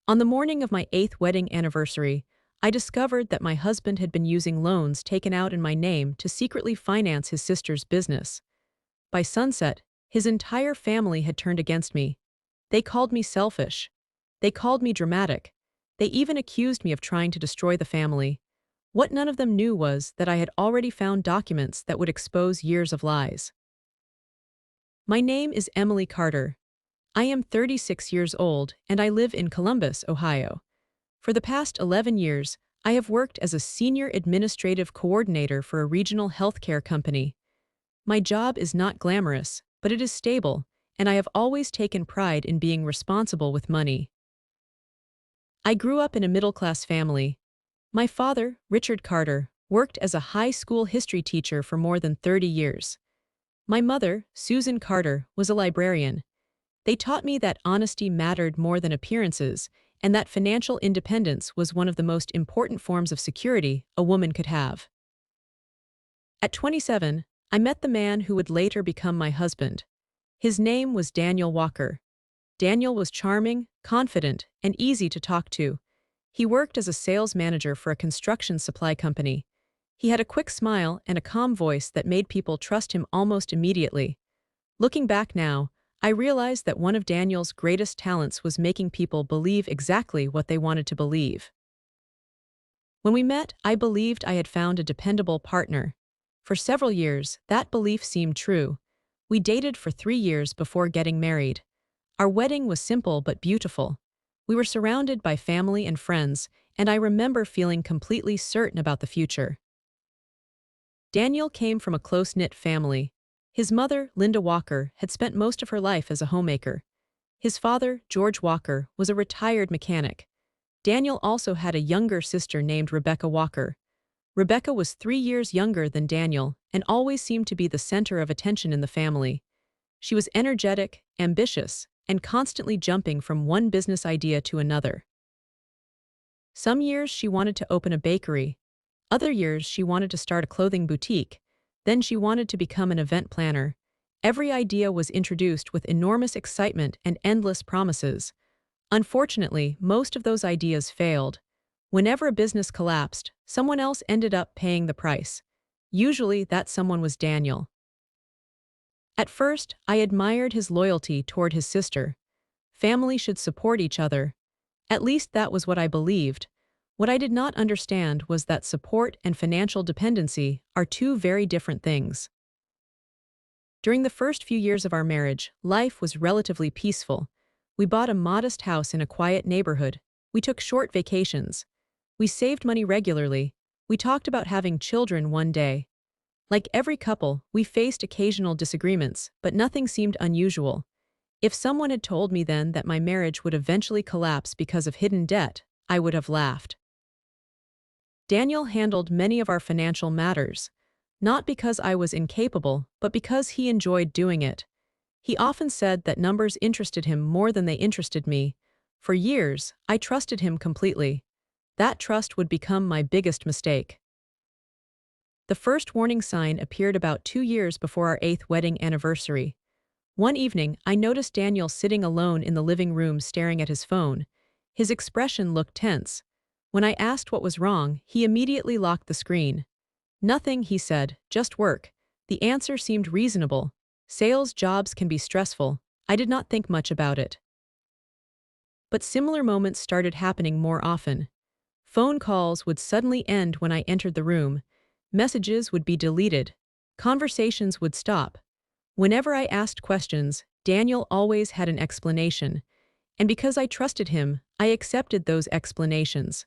On the morning of my 8th wedding anniversary, I discovered that my husband had been using loans taken out in my name to secretly finance his sister's business. By sunset, his entire family had turned against me. They called me selfish. They called me dramatic. They even accused me of trying to destroy the family. What none of them knew was that I had already found documents that would expose years of lies. My name is Emily Carter. I am 36 years old and I live in Columbus, Ohio. For the past 11 years, I have worked as a senior administrative coordinator for a regional healthcare company. My job is not glamorous, but it is stable, and I have always taken pride in being responsible with money. I grew up in a middle-class family. My father, Richard Carter, worked as a high school history teacher for more than 30 years. My mother, Susan Carter, was a librarian. They taught me that honesty mattered more than appearances, and that financial independence was one of the most important forms of security a woman could have. At 27, I met the man who would later become my husband. His name was Daniel Walker. Daniel was charming, confident, and easy to talk to. He worked as a sales manager for a construction supply company. He had a quick smile and a calm voice that made people trust him almost immediately. Looking back now, I realized that one of Daniel's greatest talents was making people believe exactly what they wanted to believe. When we met, I believed I had found a dependable partner. For several years, that belief seemed true. We dated for 3 years before getting married. Our wedding was simple but beautiful. We were surrounded by family and friends, and I remember feeling completely certain about the future. Daniel came from a close-knit family. His mother, Linda Walker, had spent most of her life as a homemaker. His father, George Walker, was a retired mechanic. Daniel also had a younger sister named Rebecca Walker. Rebecca was 3 years younger than Daniel and always seemed to be the center of attention in the family. She was energetic, ambitious, and constantly jumping from one business idea to another. Some years she wanted to open a bakery. Other years she wanted to start a clothing boutique. Then she wanted to become an event planner. Every idea was introduced with enormous excitement and endless promises. Unfortunately, most of those ideas failed. Whenever a business collapsed, someone else ended up paying the price. Usually, that someone was Daniel. At first, I admired his loyalty toward his sister. Family should support each other. At least that was what I believed. What I did not understand was that support and financial dependency are two very different things. During the first few years of our marriage, life was relatively peaceful. We bought a modest house in a quiet neighborhood. We took short vacations. We saved money regularly. We talked about having children one day. Like every couple, we faced occasional disagreements, but nothing seemed unusual. If someone had told me then that my marriage would eventually collapse because of hidden debt, I would have laughed. Daniel handled many of our financial matters, not because I was incapable, but because he enjoyed doing it. He often said that numbers interested him more than they interested me. For years, I trusted him completely. That trust would become my biggest mistake. The first warning sign appeared about 2 years before our 8th wedding anniversary. One evening, I noticed Daniel sitting alone in the living room staring at his phone. His expression looked tense. When I asked what was wrong, he immediately locked the screen. "Nothing," he said, "just work." The answer seemed reasonable. Sales jobs can be stressful. I did not think much about it. But similar moments started happening more often. Phone calls would suddenly end when I entered the room. Messages would be deleted. Conversations would stop. Whenever I asked questions, Daniel always had an explanation. And because I trusted him, I accepted those explanations.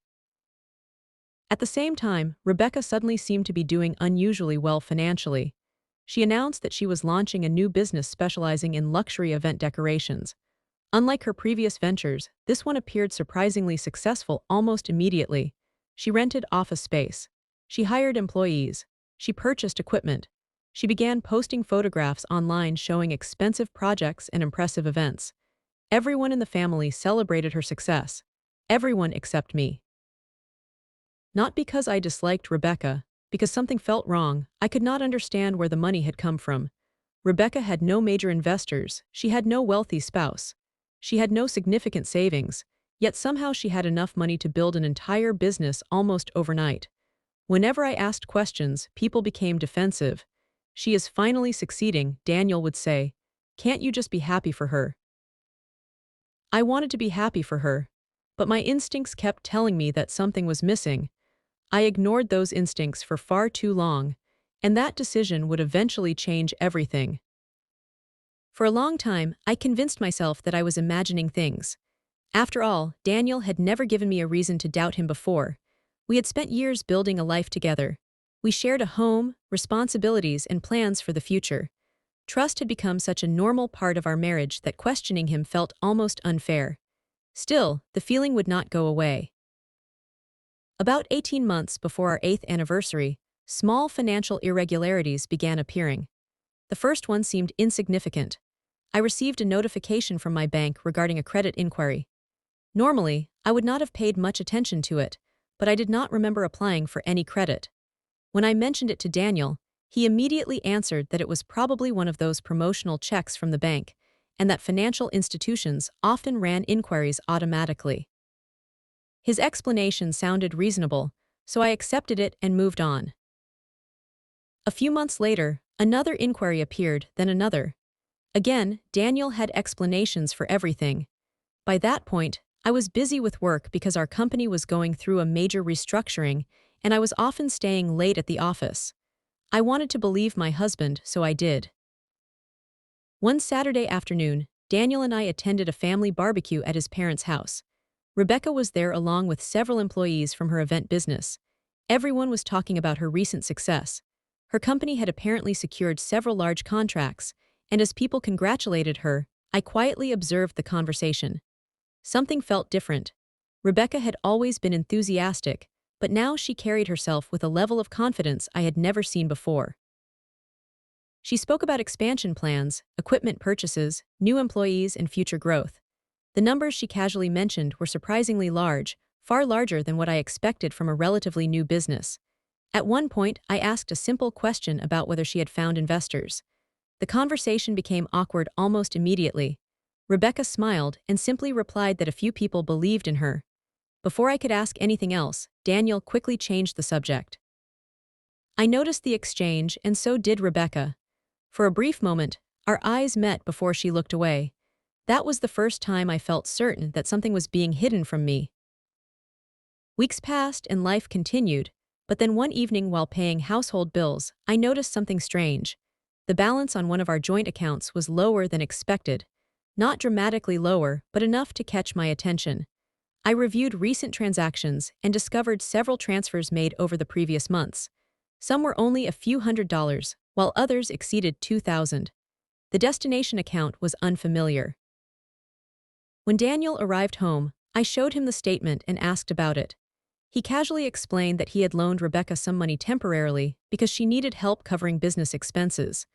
At the same time, Rebecca suddenly seemed to be doing unusually well financially. She announced that she was launching a new business specializing in luxury event decorations. Unlike her previous ventures, this one appeared surprisingly successful almost immediately. She rented office space. She hired employees. She purchased equipment. She began posting photographs online showing expensive projects and impressive events. Everyone in the family celebrated her success. Everyone except me. Not because I disliked Rebecca, because something felt wrong. I could not understand where the money had come from. Rebecca had no major investors. She had no wealthy spouse. She had no significant savings. Yet somehow she had enough money to build an entire business almost overnight. Whenever I asked questions, people became defensive. "She is finally succeeding," Daniel would say. "Can't you just be happy for her?" I wanted to be happy for her, but my instincts kept telling me that something was missing. I ignored those instincts for far too long, and that decision would eventually change everything. For a long time, I convinced myself that I was imagining things. After all, Daniel had never given me a reason to doubt him before. We had spent years building a life together. We shared a home, responsibilities, and plans for the future. Trust had become such a normal part of our marriage that questioning him felt almost unfair. Still, the feeling would not go away. About 18 months before our 8th anniversary, small financial irregularities began appearing. The first one seemed insignificant. I received a notification from my bank regarding a credit inquiry. Normally, I would not have paid much attention to it, but I did not remember applying for any credit. When I mentioned it to Daniel, he immediately answered that it was probably one of those promotional checks from the bank, and that financial institutions often ran inquiries automatically. His explanation sounded reasonable, so I accepted it and moved on. A few months later, another inquiry appeared, then another. Again, Daniel had explanations for everything. By that point, I was busy with work because our company was going through a major restructuring, and I was often staying late at the office. I wanted to believe my husband, so I did. One Saturday afternoon, Daniel and I attended a family barbecue at his parents' house. Rebecca was there along with several employees from her event business. Everyone was talking about her recent success. Her company had apparently secured several large contracts, and as people congratulated her, I quietly observed the conversation. Something felt different. Rebecca had always been enthusiastic, but now she carried herself with a level of confidence I had never seen before. She spoke about expansion plans, equipment purchases, new employees, and future growth. The numbers she casually mentioned were surprisingly large, far larger than what I expected from a relatively new business. At one point, I asked a simple question about whether she had found investors. The conversation became awkward almost immediately. Rebecca smiled and simply replied that a few people believed in her. Before I could ask anything else, Daniel quickly changed the subject. I noticed the exchange, and so did Rebecca. For a brief moment, our eyes met before she looked away. That was the first time I felt certain that something was being hidden from me. Weeks passed and life continued, but then one evening while paying household bills, I noticed something strange. The balance on one of our joint accounts was lower than expected. Not dramatically lower, but enough to catch my attention. I reviewed recent transactions and discovered several transfers made over the previous months. Some were only a few $100s, while others exceeded $2,000. The destination account was unfamiliar. When Daniel arrived home, I showed him the statement and asked about it. He casually explained that he had loaned Rebecca some money temporarily because she needed help covering business expenses.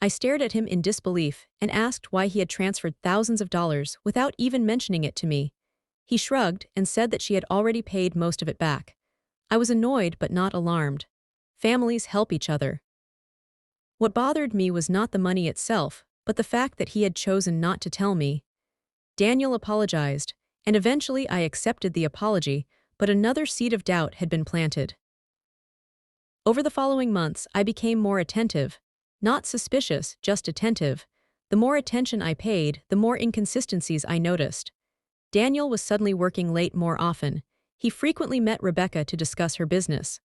I stared at him in disbelief and asked why he had transferred thousands of dollars without even mentioning it to me. He shrugged and said that she had already paid most of it back. I was annoyed but not alarmed. Families help each other. What bothered me was not the money itself, but the fact that he had chosen not to tell me. Daniel apologized, and eventually I accepted the apology, but another seed of doubt had been planted. Over the following months, I became more attentive. Not suspicious, just attentive. The more attention I paid, the more inconsistencies I noticed. Daniel was suddenly working late more often. He frequently met Rebecca to discuss her business.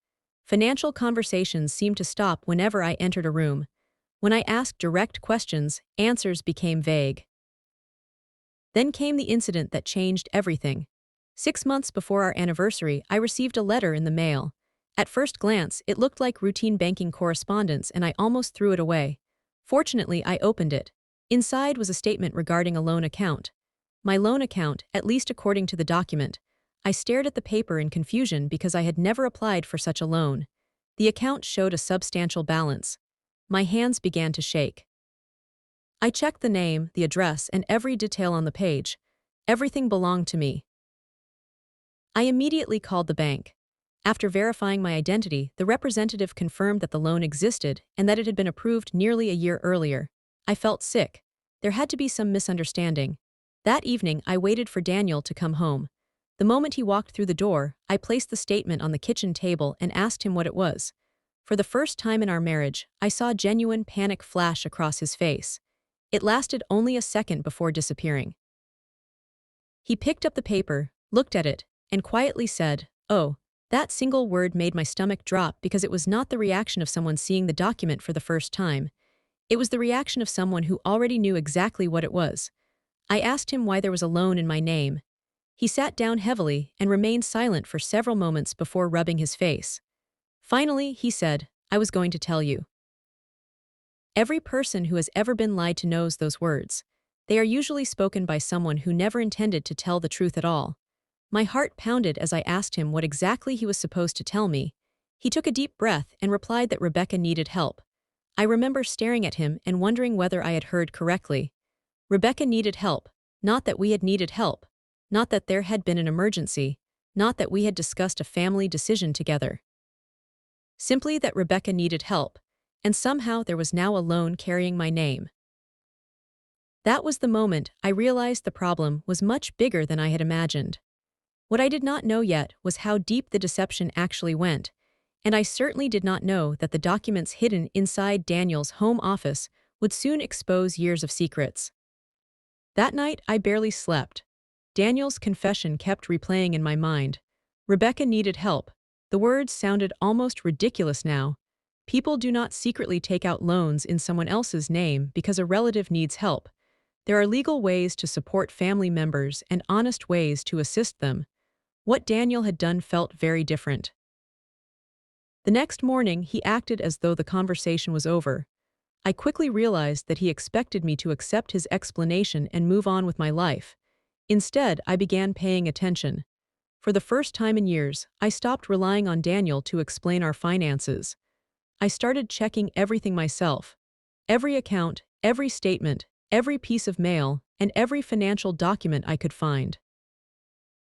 Financial conversations seemed to stop whenever I entered a room. When I asked direct questions, answers became vague. Then came the incident that changed everything. 6 months before our anniversary, I received a letter in the mail. At first glance, it looked like routine banking correspondence and I almost threw it away. Fortunately, I opened it. Inside was a statement regarding a loan account. My loan account, at least according to the document. I stared at the paper in confusion because I had never applied for such a loan. The account showed a substantial balance. My hands began to shake. I checked the name, the address, and every detail on the page. Everything belonged to me. I immediately called the bank. After verifying my identity, the representative confirmed that the loan existed and that it had been approved nearly a year earlier. I felt sick. There had to be some misunderstanding. That evening, I waited for Daniel to come home. The moment he walked through the door, I placed the statement on the kitchen table and asked him what it was. For the first time in our marriage, I saw genuine panic flash across his face. It lasted only a second before disappearing. He picked up the paper, looked at it, and quietly said, "Oh." That single word made my stomach drop because it was not the reaction of someone seeing the document for the first time. It was the reaction of someone who already knew exactly what it was. I asked him why there was a loan in my name. He sat down heavily and remained silent for several moments before rubbing his face. Finally, he said, "I was going to tell you." Every person who has ever been lied to knows those words. They are usually spoken by someone who never intended to tell the truth at all. My heart pounded as I asked him what exactly he was supposed to tell me. He took a deep breath and replied that Rebecca needed help. I remember staring at him and wondering whether I had heard correctly. Rebecca needed help, not that we had needed help, not that there had been an emergency, not that we had discussed a family decision together. Simply that Rebecca needed help, and somehow there was now a loan carrying my name. That was the moment I realized the problem was much bigger than I had imagined. What I did not know yet was how deep the deception actually went, and I certainly did not know that the documents hidden inside Daniel's home office would soon expose years of secrets. That night, I barely slept. Daniel's confession kept replaying in my mind. Rebecca needed help. The words sounded almost ridiculous now. People do not secretly take out loans in someone else's name because a relative needs help. There are legal ways to support family members and honest ways to assist them. What Daniel had done felt very different. The next morning, he acted as though the conversation was over. I quickly realized that he expected me to accept his explanation and move on with my life. Instead, I began paying attention. For the first time in years, I stopped relying on Daniel to explain our finances. I started checking everything myself. Every account, every statement, every piece of mail, and every financial document I could find.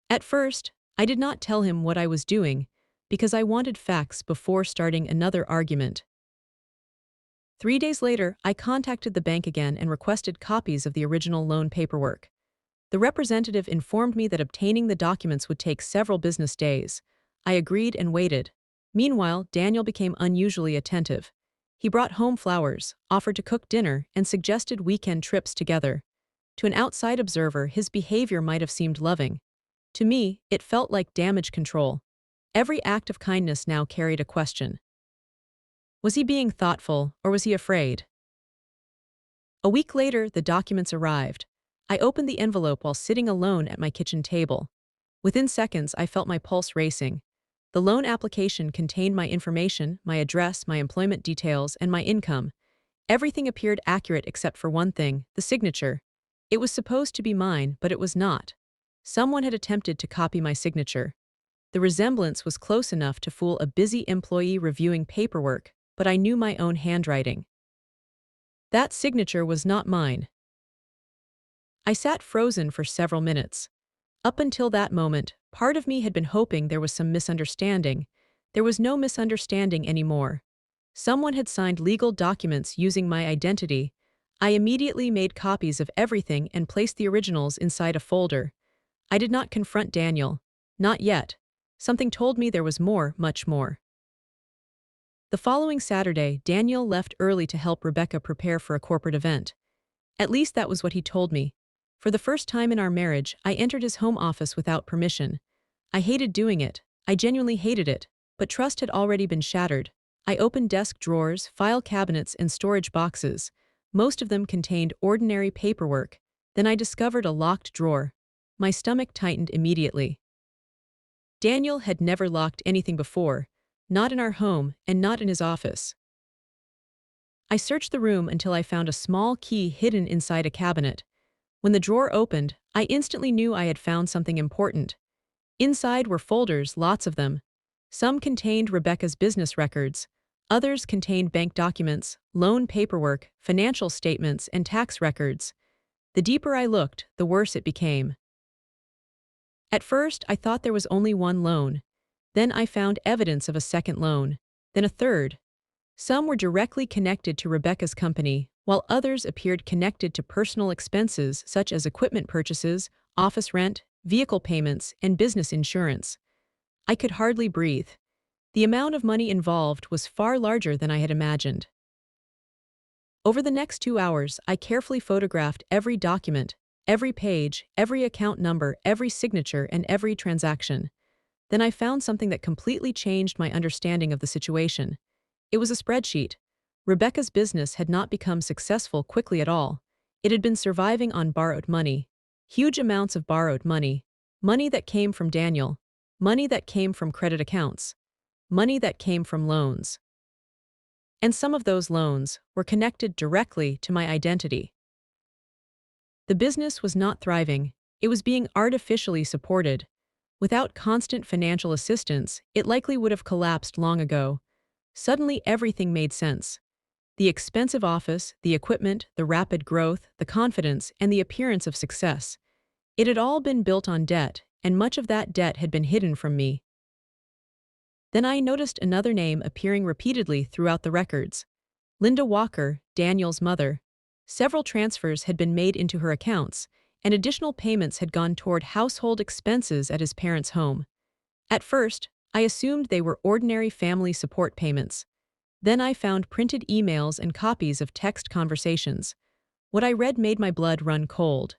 At first, I did not tell him what I was doing because I wanted facts before starting another argument. 3 days later, I contacted the bank again and requested copies of the original loan paperwork. The representative informed me that obtaining the documents would take several business days. I agreed and waited. Meanwhile, Daniel became unusually attentive. He brought home flowers, offered to cook dinner, and suggested weekend trips together. To an outside observer, his behavior might have seemed loving. To me, it felt like damage control. Every act of kindness now carried a question. Was he being thoughtful, or was he afraid? A week later, the documents arrived. I opened the envelope while sitting alone at my kitchen table. Within seconds, I felt my pulse racing. The loan application contained my information, my address, my employment details, and my income. Everything appeared accurate except for one thing, the signature. It was supposed to be mine, but it was not. Someone had attempted to copy my signature. The resemblance was close enough to fool a busy employee reviewing paperwork, but I knew my own handwriting. That signature was not mine. I sat frozen for several minutes. Up until that moment, part of me had been hoping there was some misunderstanding. There was no misunderstanding anymore. Someone had signed legal documents using my identity. I immediately made copies of everything and placed the originals inside a folder. I did not confront Daniel. Not yet. Something told me there was more, much more. The following Saturday, Daniel left early to help Rebecca prepare for a corporate event. At least that was what he told me. For the first time in our marriage, I entered his home office without permission. I hated doing it. I genuinely hated it, but trust had already been shattered. I opened desk drawers, file cabinets, and storage boxes. Most of them contained ordinary paperwork. Then I discovered a locked drawer. My stomach tightened immediately. Daniel had never locked anything before, not in our home and not in his office. I searched the room until I found a small key hidden inside a cabinet. When the drawer opened, I instantly knew I had found something important. Inside were folders, lots of them. Some contained Rebecca's business records. Others contained bank documents, loan paperwork, financial statements, and tax records. The deeper I looked, the worse it became. At first, I thought there was only one loan. Then I found evidence of a second loan. Then a third. Some were directly connected to Rebecca's company, while others appeared connected to personal expenses such as equipment purchases, office rent, vehicle payments, and business insurance. I could hardly breathe. The amount of money involved was far larger than I had imagined. Over the next 2 hours, I carefully photographed every document, every page, every account number, every signature, and every transaction. Then I found something that completely changed my understanding of the situation. It was a spreadsheet. Rebecca's business had not become successful quickly at all. It had been surviving on borrowed money. Huge amounts of borrowed money. Money that came from Daniel. Money that came from credit accounts. Money that came from loans. And some of those loans were connected directly to my identity. The business was not thriving. It was being artificially supported. Without constant financial assistance, it likely would have collapsed long ago. Suddenly everything made sense. The expensive office, the equipment, the rapid growth, the confidence, and the appearance of success. It had all been built on debt, and much of that debt had been hidden from me. Then I noticed another name appearing repeatedly throughout the records. Linda Walker, Daniel's mother. Several transfers had been made into her accounts, and additional payments had gone toward household expenses at his parents' home. At first, I assumed they were ordinary family support payments. Then I found printed emails and copies of text conversations. What I read made my blood run cold.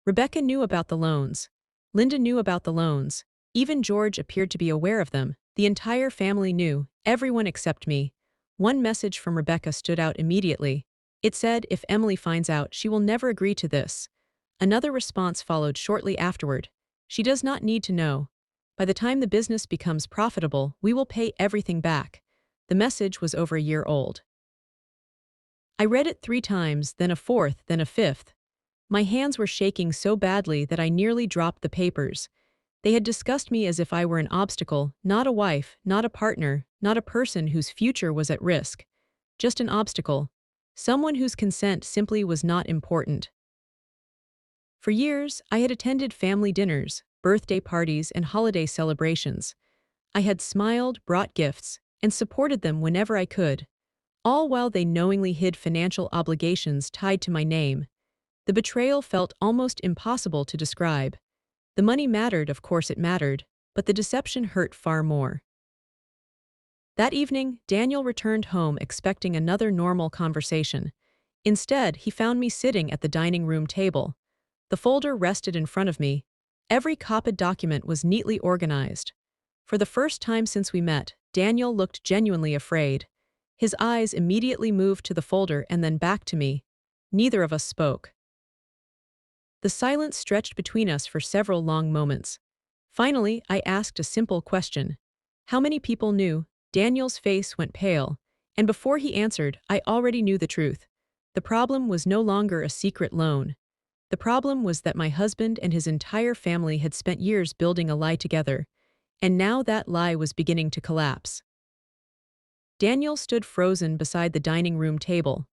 Rebecca knew about the loans. Linda knew about the loans. Even George appeared to be aware of them. The entire family knew, everyone except me. One message from Rebecca stood out immediately. It said, "If Emily finds out, she will never agree to this." Another response followed shortly afterward. "She does not need to know. By the time the business becomes profitable, we will pay everything back." The message was over a year old. I read it 3 times, then a fourth, then a fifth. My hands were shaking so badly that I nearly dropped the papers. They had discussed me as if I were an obstacle, not a wife, not a partner, not a person whose future was at risk. Just an obstacle. Someone whose consent simply was not important. For years, I had attended family dinners, birthday parties, and holiday celebrations. I had smiled, brought gifts, and supported them whenever I could, all while they knowingly hid financial obligations tied to my name. The betrayal felt almost impossible to describe. The money mattered, of course it mattered, but the deception hurt far more. That evening, Daniel returned home expecting another normal conversation. Instead, he found me sitting at the dining room table. The folder rested in front of me. Every copied document was neatly organized. For the first time since we met, Daniel looked genuinely afraid. His eyes immediately moved to the folder and then back to me. Neither of us spoke. The silence stretched between us for several long moments. Finally, I asked a simple question. How many people knew? Daniel's face went pale, and before he answered, I already knew the truth. The problem was no longer a secret loan. The problem was that my husband and his entire family had spent years building a lie together, and now that lie was beginning to collapse. Daniel stood frozen beside the dining room table.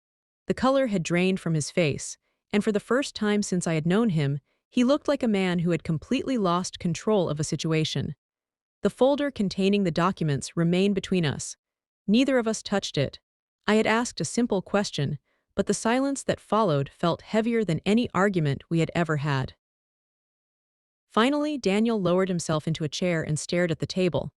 The color had drained from his face, and for the first time since I had known him, he looked like a man who had completely lost control of a situation. The folder containing the documents remained between us. Neither of us touched it. I had asked a simple question, but the silence that followed felt heavier than any argument we had ever had. Finally, Daniel lowered himself into a chair and stared at the table.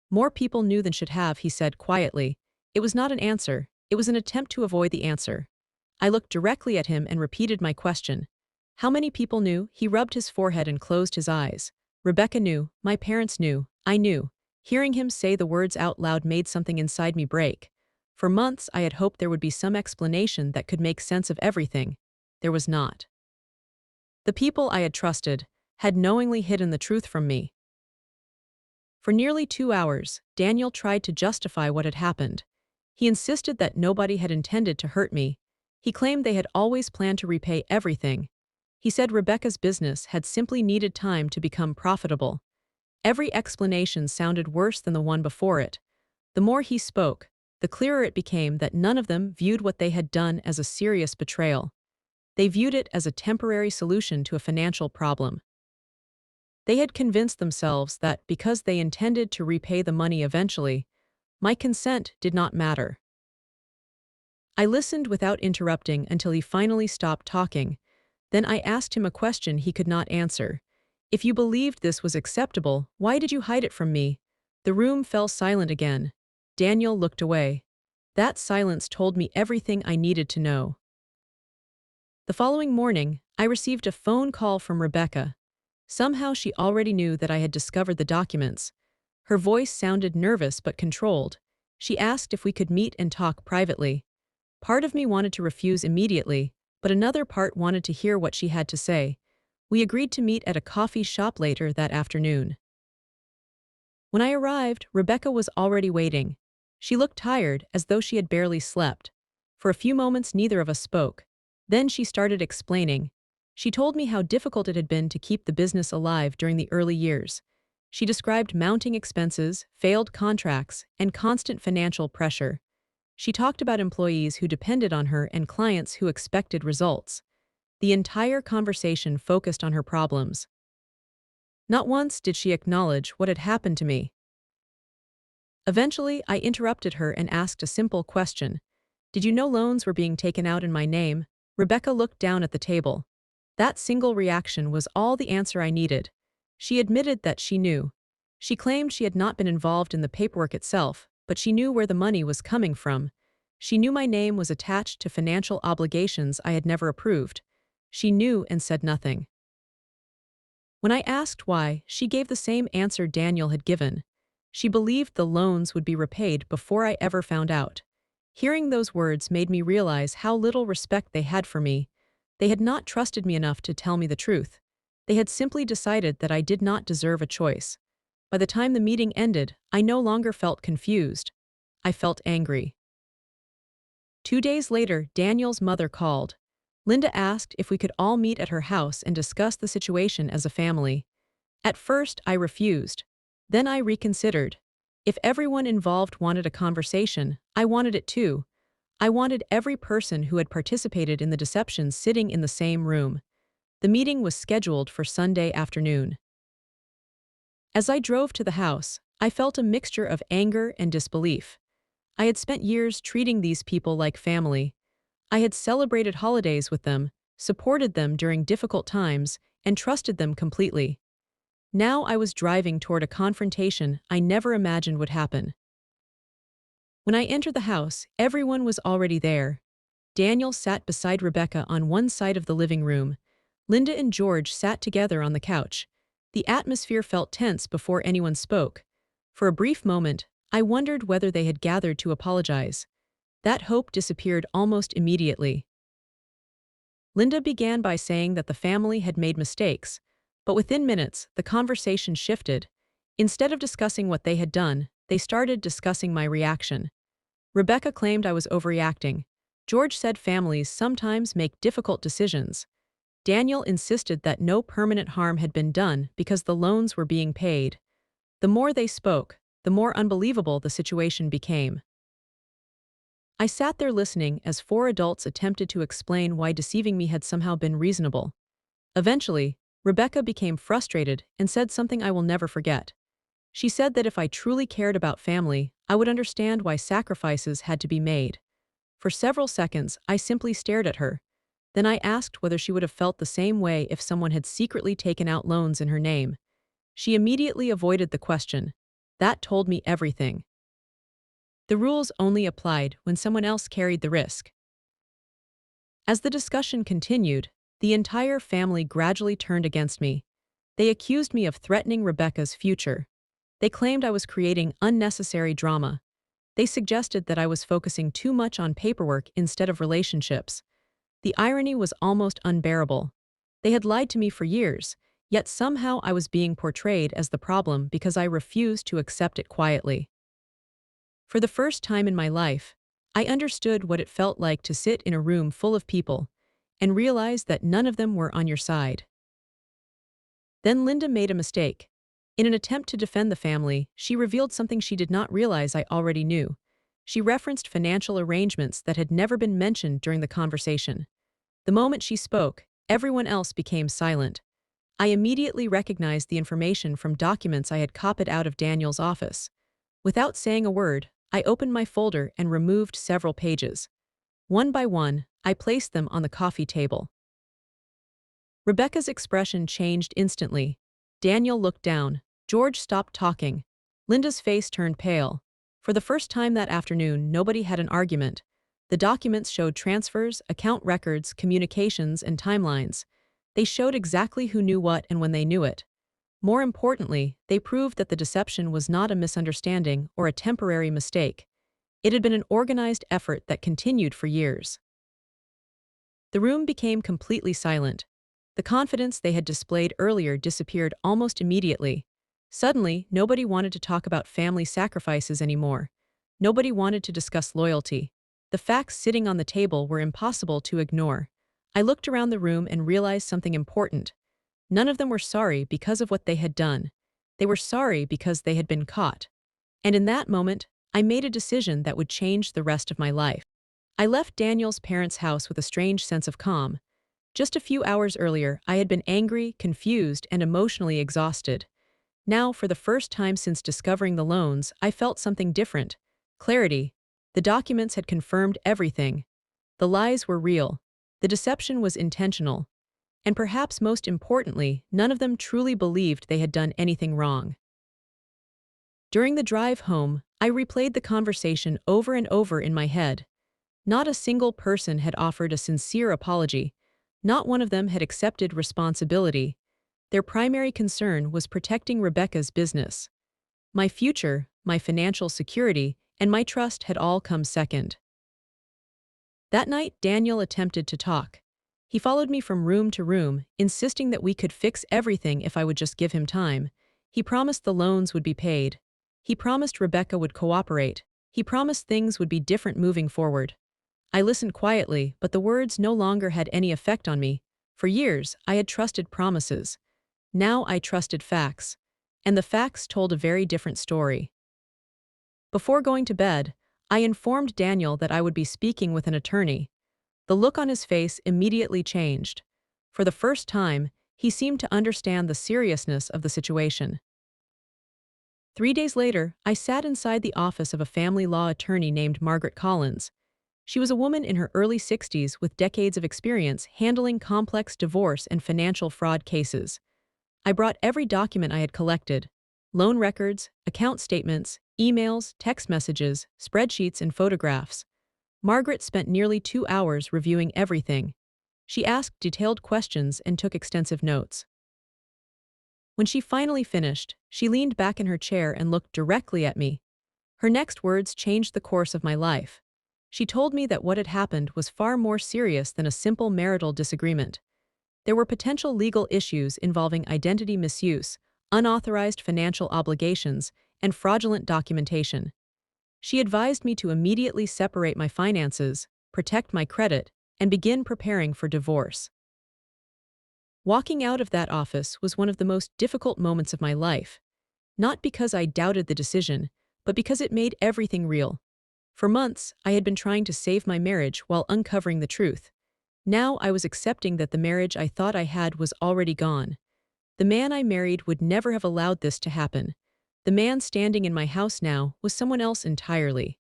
More people knew than should have, he said quietly. It was not an answer, it was an attempt to avoid the answer. I looked directly at him and repeated my question. How many people knew? He rubbed his forehead and closed his eyes. Rebecca knew, my parents knew, I knew. Hearing him say the words out loud made something inside me break. For months I had hoped there would be some explanation that could make sense of everything. There was not. The people I had trusted had knowingly hidden the truth from me. For nearly 2 hours, Daniel tried to justify what had happened. He insisted that nobody had intended to hurt me. He claimed they had always planned to repay everything. He said Rebecca's business had simply needed time to become profitable. Every explanation sounded worse than the one before it. The more he spoke, the clearer it became that none of them viewed what they had done as a serious betrayal. They viewed it as a temporary solution to a financial problem. They had convinced themselves that because they intended to repay the money eventually, my consent did not matter. I listened without interrupting until he finally stopped talking. Then I asked him a question he could not answer. If you believed this was acceptable, why did you hide it from me? The room fell silent again. Daniel looked away. That silence told me everything I needed to know. The following morning, I received a phone call from Rebecca. Somehow she already knew that I had discovered the documents. Her voice sounded nervous but controlled. She asked if we could meet and talk privately. Part of me wanted to refuse immediately, but another part wanted to hear what she had to say. We agreed to meet at a coffee shop later that afternoon. When I arrived, Rebecca was already waiting. She looked tired, as though she had barely slept. For a few moments neither of us spoke. Then she started explaining. She told me how difficult it had been to keep the business alive during the early years. She described mounting expenses, failed contracts, and constant financial pressure. She talked about employees who depended on her and clients who expected results. The entire conversation focused on her problems. Not once did she acknowledge what had happened to me. Eventually, I interrupted her and asked a simple question. Did you know loans were being taken out in my name? Rebecca looked down at the table. That single reaction was all the answer I needed. She admitted that she knew. She claimed she had not been involved in the paperwork itself, but she knew where the money was coming from. She knew my name was attached to financial obligations I had never approved. She knew and said nothing. When I asked why, she gave the same answer Daniel had given. She believed the loans would be repaid before I ever found out. Hearing those words made me realize how little respect they had for me. They had not trusted me enough to tell me the truth. They had simply decided that I did not deserve a choice. By the time the meeting ended, I no longer felt confused. I felt angry. 2 days later, Daniel's mother called. Linda asked if we could all meet at her house and discuss the situation as a family. At first, I refused. Then I reconsidered. If everyone involved wanted a conversation, I wanted it too. I wanted every person who had participated in the deception sitting in the same room. The meeting was scheduled for Sunday afternoon. As I drove to the house, I felt a mixture of anger and disbelief. I had spent years treating these people like family. I had celebrated holidays with them, supported them during difficult times, and trusted them completely. Now I was driving toward a confrontation I never imagined would happen. When I entered the house, everyone was already there. Daniel sat beside Rebecca on one side of the living room. Linda and George sat together on the couch. The atmosphere felt tense before anyone spoke. For a brief moment, I wondered whether they had gathered to apologize. That hope disappeared almost immediately. Linda began by saying that the family had made mistakes, but within minutes, the conversation shifted. Instead of discussing what they had done, they started discussing my reaction. Rebecca claimed I was overreacting. George said families sometimes make difficult decisions. Daniel insisted that no permanent harm had been done because the loans were being paid. The more they spoke, the more unbelievable the situation became. I sat there listening as 4 adults attempted to explain why deceiving me had somehow been reasonable. Eventually, Rebecca became frustrated and said something I will never forget. She said that if I truly cared about family, I would understand why sacrifices had to be made. For several seconds, I simply stared at her. Then I asked whether she would have felt the same way if someone had secretly taken out loans in her name. She immediately avoided the question. That told me everything. The rules only applied when someone else carried the risk. As the discussion continued, the entire family gradually turned against me. They accused me of threatening Rebecca's future. They claimed I was creating unnecessary drama. They suggested that I was focusing too much on paperwork instead of relationships. The irony was almost unbearable. They had lied to me for years, yet somehow I was being portrayed as the problem because I refused to accept it quietly. For the first time in my life, I understood what it felt like to sit in a room full of people and realize that none of them were on your side. Then Linda made a mistake. In an attempt to defend the family, she revealed something she did not realize I already knew. She referenced financial arrangements that had never been mentioned during the conversation. The moment she spoke, everyone else became silent. I immediately recognized the information from documents I had copied out of Daniel's office. Without saying a word, I opened my folder and removed several pages. One by one, I placed them on the coffee table. Rebecca's expression changed instantly. Daniel looked down. George stopped talking. Linda's face turned pale. For the first time that afternoon, nobody had an argument. The documents showed transfers, account records, communications, and timelines. They showed exactly who knew what and when they knew it. More importantly, they proved that the deception was not a misunderstanding or a temporary mistake. It had been an organized effort that continued for years. The room became completely silent. The confidence they had displayed earlier disappeared almost immediately. Suddenly, nobody wanted to talk about family sacrifices anymore. Nobody wanted to discuss loyalty. The facts sitting on the table were impossible to ignore. I looked around the room and realized something important. None of them were sorry because of what they had done. They were sorry because they had been caught. And in that moment, I made a decision that would change the rest of my life. I left Daniel's parents' house with a strange sense of calm. Just a few hours earlier, I had been angry, confused, and emotionally exhausted. Now, for the first time since discovering the loans, I felt something different. Clarity. The documents had confirmed everything. The lies were real. The deception was intentional. And perhaps most importantly, none of them truly believed they had done anything wrong. During the drive home, I replayed the conversation over and over in my head. Not a single person had offered a sincere apology. Not one of them had accepted responsibility. Their primary concern was protecting Rebecca's business. My future, my financial security, and my trust had all come second. That night, Daniel attempted to talk. He followed me from room to room, insisting that we could fix everything if I would just give him time. He promised the loans would be paid. He promised Rebecca would cooperate. He promised things would be different moving forward. I listened quietly, but the words no longer had any effect on me. For years, I had trusted promises. Now I trusted facts. And the facts told a very different story. Before going to bed, I informed Daniel that I would be speaking with an attorney. The look on his face immediately changed. For the first time, he seemed to understand the seriousness of the situation. 3 days later, I sat inside the office of a family law attorney named Margaret Collins. She was a woman in her early 60s with decades of experience handling complex divorce and financial fraud cases. I brought every document I had collected: loan records, account statements, emails, text messages, spreadsheets, and photographs. Margaret spent nearly 2 hours reviewing everything. She asked detailed questions and took extensive notes. When she finally finished, she leaned back in her chair and looked directly at me. Her next words changed the course of my life. She told me that what had happened was far more serious than a simple marital disagreement. There were potential legal issues involving identity misuse, unauthorized financial obligations, and fraudulent documentation. She advised me to immediately separate my finances, protect my credit, and begin preparing for divorce. Walking out of that office was one of the most difficult moments of my life. Not because I doubted the decision, but because it made everything real. For months, I had been trying to save my marriage while uncovering the truth. Now I was accepting that the marriage I thought I had was already gone. The man I married would never have allowed this to happen. The man standing in my house now was someone else entirely.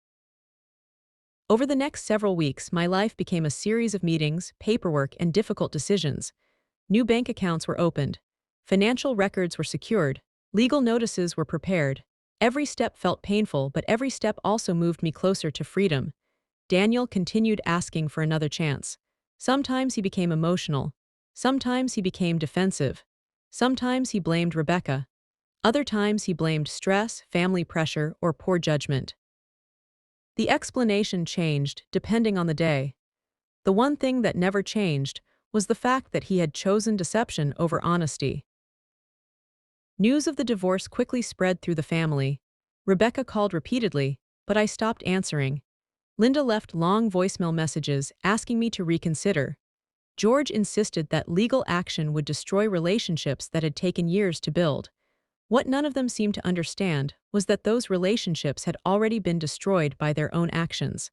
Over the next several weeks, my life became a series of meetings, paperwork, and difficult decisions. New bank accounts were opened. Financial records were secured. Legal notices were prepared. Every step felt painful, but every step also moved me closer to freedom. Daniel continued asking for another chance. Sometimes he became emotional. Sometimes he became defensive. Sometimes he blamed Rebecca. Other times he blamed stress, family pressure, or poor judgment. The explanation changed depending on the day. The one thing that never changed was the fact that he had chosen deception over honesty. News of the divorce quickly spread through the family. Rebecca called repeatedly, but I stopped answering. Linda left long voicemail messages asking me to reconsider. George insisted that legal action would destroy relationships that had taken years to build. What none of them seemed to understand was that those relationships had already been destroyed by their own actions.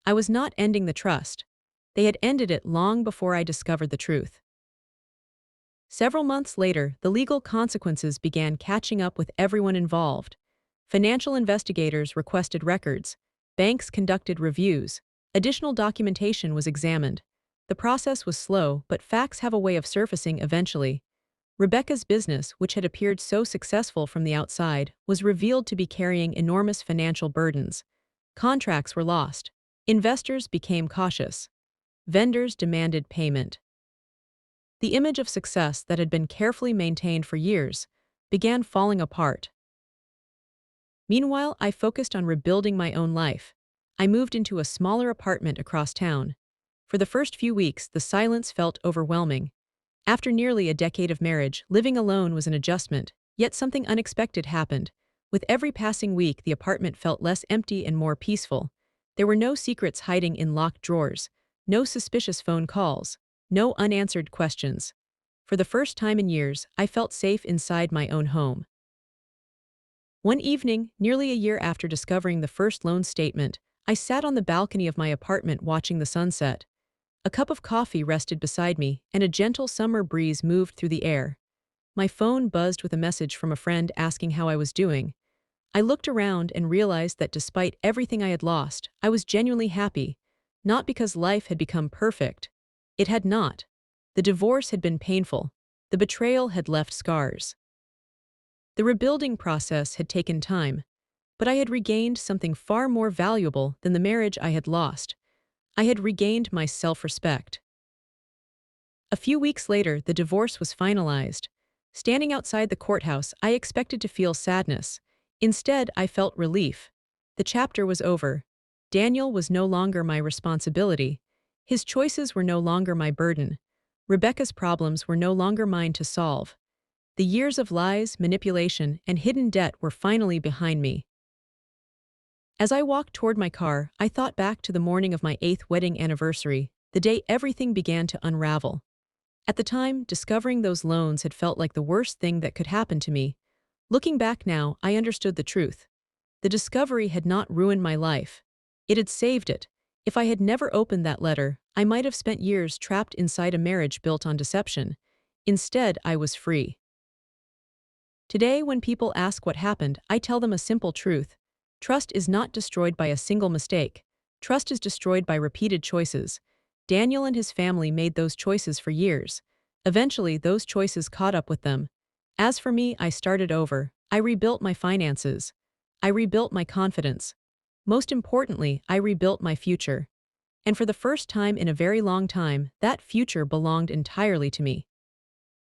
I was not ending the trust. They had ended it long before I discovered the truth. Several months later, the legal consequences began catching up with everyone involved. Financial investigators requested records. Banks conducted reviews. Additional documentation was examined. The process was slow, but facts have a way of surfacing eventually. Rebecca's business, which had appeared so successful from the outside, was revealed to be carrying enormous financial burdens. Contracts were lost. Investors became cautious. Vendors demanded payment. The image of success that had been carefully maintained for years began falling apart. Meanwhile, I focused on rebuilding my own life. I moved into a smaller apartment across town. For the first few weeks, the silence felt overwhelming. After nearly a decade of marriage, living alone was an adjustment, yet something unexpected happened. With every passing week, the apartment felt less empty and more peaceful. There were no secrets hiding in locked drawers, no suspicious phone calls, no unanswered questions. For the first time in years, I felt safe inside my own home. One evening, nearly a year after discovering the first loan statement, I sat on the balcony of my apartment watching the sunset. A cup of coffee rested beside me, and a gentle summer breeze moved through the air. My phone buzzed with a message from a friend asking how I was doing. I looked around and realized that despite everything I had lost, I was genuinely happy. Not because life had become perfect. It had not. The divorce had been painful. The betrayal had left scars. The rebuilding process had taken time, but I had regained something far more valuable than the marriage I had lost. I had regained my self-respect. A few weeks later, the divorce was finalized. Standing outside the courthouse, I expected to feel sadness. Instead, I felt relief. The chapter was over. Daniel was no longer my responsibility. His choices were no longer my burden. Rebecca's problems were no longer mine to solve. The years of lies, manipulation, and hidden debt were finally behind me. As I walked toward my car, I thought back to the morning of my 8th wedding anniversary, the day everything began to unravel. At the time, discovering those loans had felt like the worst thing that could happen to me. Looking back now, I understood the truth. The discovery had not ruined my life. It had saved it. If I had never opened that letter, I might have spent years trapped inside a marriage built on deception. Instead, I was free. Today, when people ask what happened, I tell them a simple truth. Trust is not destroyed by a single mistake. Trust is destroyed by repeated choices. Daniel and his family made those choices for years. Eventually, those choices caught up with them. As for me, I started over. I rebuilt my finances. I rebuilt my confidence. Most importantly, I rebuilt my future. And for the first time in a very long time, that future belonged entirely to me.